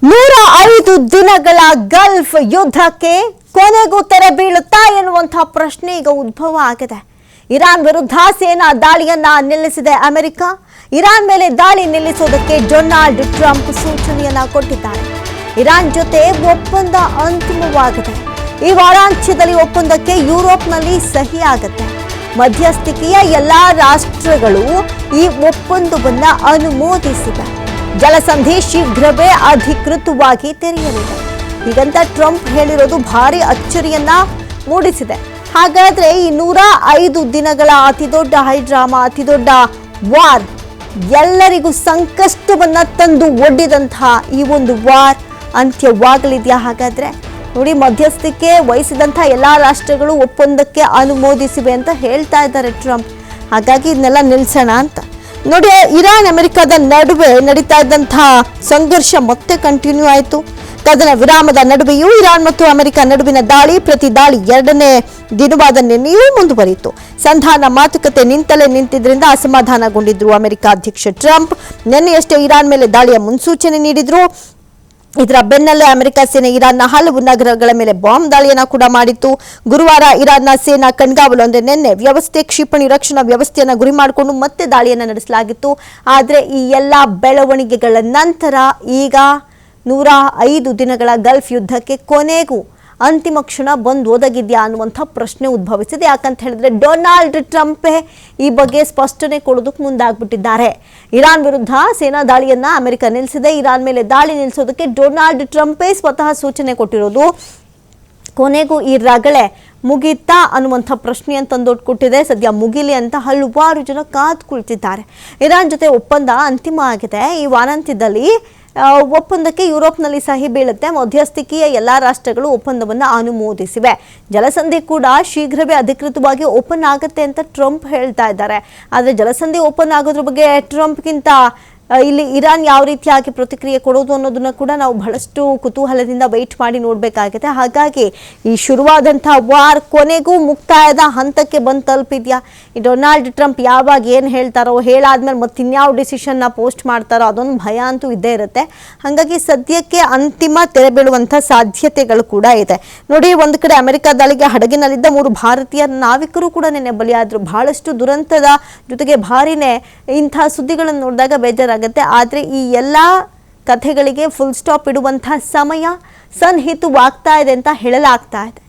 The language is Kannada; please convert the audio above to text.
105 ದಿನಗಳ ಗಲ್ಫ್ ಯುದ್ಧಕ್ಕೆ ಕೊನೆಗೂ ತೆರೆ ಬೀಳುತ್ತಾ ಎನ್ನುವಂತಹ ಪ್ರಶ್ನೆ ಈಗ ಉದ್ಭವ ಆಗಿದೆ. ಇರಾನ್ ವಿರುದ್ಧ ಸೇನಾ ದಾಳಿಯನ್ನ ನಿಲ್ಲಿಸಿದೆ ಅಮೆರಿಕ. ಇರಾನ್ ಮೇಲೆ ದಾಳಿ ನಿಲ್ಲಿಸೋದಕ್ಕೆ ಡೊನಾಲ್ಡ್ ಟ್ರಂಪ್ ಸೂಚನೆಯನ್ನ ಕೊಟ್ಟಿದ್ದಾರೆ. ಇರಾನ್ ಜೊತೆ ಒಪ್ಪಂದ ಅಂತಿಮವಾಗಿದೆ. ಈ ವಾರಾಂತ್ಯದಲ್ಲಿ ಒಪ್ಪಂದಕ್ಕೆ ಯುರೋಪ್ನಲ್ಲಿ ಸಹಿ ಆಗುತ್ತೆ. ಮಧ್ಯಸ್ಥಿಕೆಯ ಎಲ್ಲಾ ರಾಷ್ಟ್ರಗಳು ಈ ಒಪ್ಪಂದವನ್ನ ಅನುಮೋದಿಸಿವೆ. ಜಲಸಂಧಿ ಶೀಘ್ರವೇ ಅಧಿಕೃತವಾಗಿ ತೆರೆಯಲಿದೆ. ಹೀಗಂತ ಟ್ರಂಪ್ ಹೇಳಿರೋದು ಭಾರಿ ಅಚ್ಚರಿಯನ್ನ ಮೂಡಿಸಿದೆ. ಹಾಗಾದ್ರೆ ಈ 105 ದಿನಗಳ ಅತಿದೊಡ್ಡ ಹೈಡ್ರಾಮಾ, ಅತಿದೊಡ್ಡ ವಾರ್, ಎಲ್ಲರಿಗೂ ಸಂಕಷ್ಟವನ್ನ ತಂದು ಒಡ್ಡಿದಂತಹ ಈ ಒಂದು ವಾರ್ ಅಂತ್ಯವಾಗಲಿದೆಯಾ? ಹಾಗಾದ್ರೆ ನೋಡಿ, ಮಧ್ಯಸ್ಥಿಕೆ ವಹಿಸಿದಂತಹ ಎಲ್ಲಾ ರಾಷ್ಟ್ರಗಳು ಒಪ್ಪಂದಕ್ಕೆ ಅನುಮೋದಿಸಿವೆ ಅಂತ ಹೇಳ್ತಾ ಇದ್ದಾರೆ ಟ್ರಂಪ್. ಹಾಗಾಗಿ ಇದನ್ನೆಲ್ಲ ನಿಲ್ಸೋಣ ಅಂತ ನೋಡಿ. ಇರಾನ್ ಅಮೆರಿಕದ ನಡುವೆ ನಡೀತಾ ಇದ್ದಂತಹ ಸಂಘರ್ಷ ಮತ್ತೆ ಕಂಟಿನ್ಯೂ ಆಯಿತು. ಕದನ ವಿರಾಮದ ನಡುವೆಯೂ ಇರಾನ್ ಮತ್ತು ಅಮೆರಿಕ ನಡುವಿನ ದಾಳಿ ಪ್ರತಿ ದಾಳಿ 2ನೇ ದಿನವಾದ ನಿನ್ನೆಯೂ ಮುಂದುವರಿಯಿತು. ಸಂಧಾನ ಮಾತುಕತೆ ನಿಂತಲೇ ನಿಂತಿದ್ರಿಂದ ಅಸಮಾಧಾನಗೊಂಡಿದ್ರು ಅಮೆರಿಕ ಅಧ್ಯಕ್ಷ ಟ್ರಂಪ್. ನಿನ್ನೆಯಷ್ಟೇ ಇರಾನ್ ಮೇಲೆ ದಾಳಿಯ ಮುನ್ಸೂಚನೆ ನೀಡಿದ್ರು. ಇದರ ಬೆನ್ನಲ್ಲೇ ಅಮೆರಿಕ ಸೇನೆ ಇರಾನ್ನ ಹಲವು ನಗರಗಳ ಮೇಲೆ ಬಾಂಬ್ ದಾಳಿಯನ್ನ ಕೂಡ ಮಾಡಿತ್ತು. ಗುರುವಾರ ಇರಾನ್ನ ಸೇನಾ ಕಣ್ಗಾವಲು ಅಂದ್ರೆ ನಿನ್ನೆ ವ್ಯವಸ್ಥೆ, ಕ್ಷಿಪಣಿ ರಕ್ಷಣಾ ವ್ಯವಸ್ಥೆಯನ್ನ ಗುರಿ ಮಾಡಿಕೊಂಡು ಮತ್ತೆ ದಾಳಿಯನ್ನ ನಡೆಸಲಾಗಿತ್ತು. ಆದರೆ ಈ ಎಲ್ಲಾ ಬೆಳವಣಿಗೆಗಳ ನಂತರ ಈಗ 105 ದಿನಗಳ ಗಲ್ಫ್ ಯುದ್ಧಕ್ಕೆ ಕೊನೆಗೂ ಅಂತಿಮ ಕ್ಷಣ ಬಂದು ಒದಗಿದ್ಯಾ ಅನ್ನುವಂಥ ಪ್ರಶ್ನೆ ಉದ್ಭವಿಸಿದೆ. ಯಾಕಂತ ಹೇಳಿದ್ರೆ ಡೊನಾಲ್ಡ್ ಟ್ರಂಪೇ ಈ ಬಗ್ಗೆ ಸ್ಪಷ್ಟನೆ ಕೊಡೋದಕ್ಕೆ ಮುಂದಾಗ್ಬಿಟ್ಟಿದ್ದಾರೆ. ಇರಾನ್ ವಿರುದ್ಧ ಸೇನಾ ದಾಳಿಯನ್ನ ಅಮೆರಿಕ ನಿಲ್ಲಿಸಿದೆ. ಇರಾನ್ ಮೇಲೆ ದಾಳಿ ನಿಲ್ಲಿಸೋದಕ್ಕೆ ಡೊನಾಲ್ಡ್ ಟ್ರಂಪೇ ಸ್ವತಃ ಸೂಚನೆ ಕೊಟ್ಟಿರೋದು. ಕೊನೆಗೂ ಈ ರಗಳೆ ಮುಗೀತಾ ಅನ್ನುವಂಥ ಪ್ರಶ್ನೆಯನ್ನು ತಂದೊಡ್ಕೊಟ್ಟಿದೆ. ಸದ್ಯ ಮುಗಿಲಿ ಅಂತ ಹಲವಾರು ಜನ ಕಾದು ಕುಳಿತಿದ್ದಾರೆ. ಇರಾನ್ ಜೊತೆ ಒಪ್ಪಂದ ಅಂತಿಮ ಆಗಿದೆ. ಈ ವಾರಾಂತ್ಯದಲ್ಲಿ ಒಪ್ಪಂದಕ್ಕೆ ಯುರೋಪ್ನಲ್ಲಿ ಸಹಿ ಬೀಳುತ್ತೆ. ಮಧ್ಯಸ್ಥಿಕೆಯ ಎಲ್ಲಾ ರಾಷ್ಟ್ರಗಳು ಒಪ್ಪಂದವನ್ನು ಅನುಮೋದಿಸಿವೆ. ಜಲಸಂಧಿ ಕೂಡ ಶೀಘ್ರವೇ ಅಧಿಕೃತವಾಗಿ ಓಪನ್ ಆಗುತ್ತೆ ಅಂತ ಟ್ರಂಪ್ ಹೇಳ್ತಾ ಇದ್ದಾರೆ. ಆದರೆ ಜಲಸಂಧಿ ಓಪನ್ ಆಗೋದ್ರ ಬಗ್ಗೆ ಟ್ರಂಪ್ಗಿಂತ ಇಲ್ಲಿ ಇರಾನ್ ಯಾವ ರೀತಿಯಾಗಿ ಪ್ರತಿಕ್ರಿಯೆ ಕೊಡೋದು ಅನ್ನೋದನ್ನ ಕೂಡ ನಾವು ಬಹಳಷ್ಟು ಕುತೂಹಲದಿಂದ ವೆಯ್ಟ್ ಮಾಡಿ ನೋಡಬೇಕಾಗಿದೆ. ಹಾಗಾಗಿ ಈ ಶುರುವಾದಂತಹ ವಾರ್ ಕೊನೆಗೂ ಮುಕ್ತಾಯದ ಹಂತಕ್ಕೆ ಬಂದು ತಲುಪಿದ್ಯಾ? ಈ ಡೊನಾಲ್ಡ್ ಟ್ರಂಪ್ ಯಾವಾಗ ಏನು ಹೇಳ್ತಾರೋ, ಹೇಳಾದ್ಮೇಲೆ ಮತ್ತೆ ಇನ್ಯಾವ ಡಿಸಿಷನ್ನ ಪೋಸ್ಟ್ ಮಾಡ್ತಾರೋ ಅದೊಂದು ಭಯ ಅಂತೂ ಇದ್ದೇ ಇರುತ್ತೆ. ಹಾಗಾಗಿ ಸದ್ಯಕ್ಕೆ ಅಂತಿಮ ತೆರೆ ಬೀಳುವಂಥ ಸಾಧ್ಯತೆಗಳು ಕೂಡ ಇದೆ. ನೋಡಿ, ಒಂದು ಕಡೆ ಅಮೆರಿಕ ದಾಳಿಗೆ ಹಡಗಿನಲ್ಲಿದ್ದ 3 ಭಾರತೀಯ ನಾವಿಕರು ಕೂಡ ನಿನ್ನೆ ಬಲಿಯಾದರು. ಬಹಳಷ್ಟು ದುರಂತದ ಜೊತೆಗೆ ಭಾರಿನೇ ಇಂಥ ಸುದ್ದಿಗಳನ್ನು ನೋಡಿದಾಗ ಬೇಜಾರಾಗುತ್ತೆ. ಆದರೆ ಈ ಎಲ್ಲ ಕಥೆಗಳಿಗೆ ಫುಲ್ ಸ್ಟಾಪ್ ಇಡುವಂತಹ ಸಮಯ ಸನ್ನಿಹಿತವಾಗ್ತಾ ಇದೆ ಅಂತ ಹೇಳಲಾಗ್ತಾ ಇದೆ.